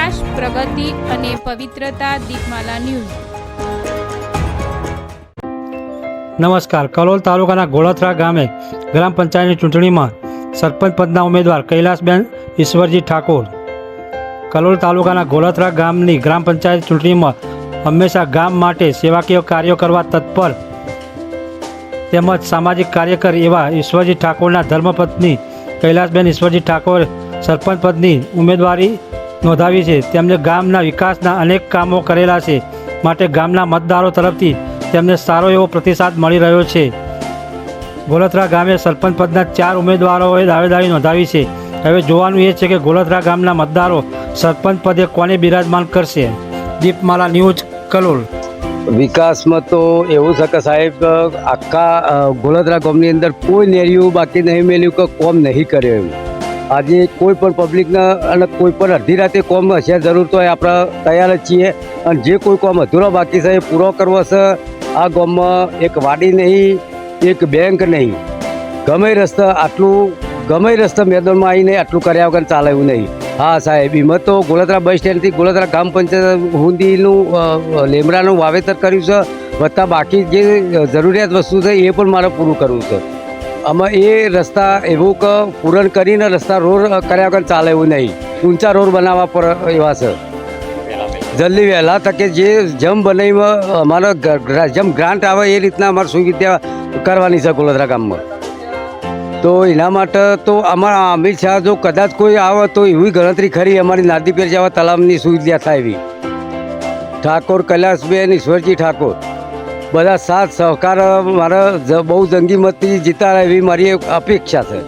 વિકાસ, પ્રગતિ અને પવિત્રતા. દીપમાલા ન્યૂઝ. નમસ્કાર. કલોલ તાલુકાના ગોળથરા ગામે ગ્રામ પંચાયતની ચૂંટણીમાં સરપંચ પદના ઉમેદવાર કૈલાસબેન ઈશ્વરજી ઠાકોર. કલોલ તાલુકાના ગોળથરા ગામની ગ્રામ પંચાયત ચૂંટણીમાં હંમેશા ગામ માટે સેવાકીય કાર્યો કરવા તત્પર તેમજ સામાજિક કાર્યકર એવા ઈશ્વરજી ઠાકોરના ધર્મપત્ની કૈલાસબેન ઈશ્વરજી ઠાકોર સરપંચ પદની ઉમેદવારી નોંધાવી છે. તેમને ગામના વિકાસના અનેક કામો કરેલા છે, માટે ગામના મતદારો તરફથી તેમને સારો એવો પ્રતિસાદ મળી રહ્યો છે. ગોળથરા ગામે સરપંચ પદના 4 ઉમેદવારોએ દાવેદારી નોંધાવી છે. હવે જોવાનું એ છે કે ગોળથરા ગામના મતદારો સરપંચ પદે કોને બિરાજમાન કરશે. દીપમાલા ન્યૂઝ, કલોલ. વિકાસમાં તો એવું છે કે સાહેબ, આખા ગોળથરા ગામની અંદર કોઈ નેરિયું બાકી નહીં મેલ્યું કે કોમ નહીં કર્યો. એમ આજે કોઈ પણ પબ્લિકને અને કોઈ પણ અડધી રાતે કોમ હશે જરૂર તો આપણે તૈયાર જ છીએ. અને જે કોઈ કોમ અધૂરો બાકી છે એ પૂરો કરવો છે. આ ગામમાં એક વાડી નહીં, એક બેંક નહીં, ગમે રસ્તા મેદાનમાં આવીને આટલું કર્યા વગર ચાલે એવું નહીં. હા સાહેબ, એમાં તો ગોળથરા બસ સ્ટેન્ડથી ગોળથરા ગ્રામ પંચાયત સુધીનું લીમડાનું વાવેતર કર્યું છે. વત્તા બાકી જે જરૂરિયાત વસ્તુ છે એ પણ મારે પૂરું કરવું છે. આમાં એ રસ્તા એવું કે પૂરણ કરીને રસ્તા રોડ કર્યા વગર ચાલે એવું નહીં. ઊંચા રોડ બનાવવા પર એવા છે. જલ્દી વહેલા તકે જેમ બનાવીમાં અમારા જેમ ગ્રાન્ટ આવે એ રીતના અમારે સુવિધા કરવાની છે ગોળથરા ગામમાં. તો એના માટે તો અમારા અમિત શાહ જો કદાચ કોઈ આવે તો એવી ગણતરી ખરી અમારી નાદીપેર જેવા તલાવની સુવિધા થાય એવી. ઠાકોર કૈલાસબેન ઈશ્વરજી ઠાકોર બધા સાથ સહકાર મારા બહુ જંગી મતથી જીતા એવી મારી અપેક્ષા છે.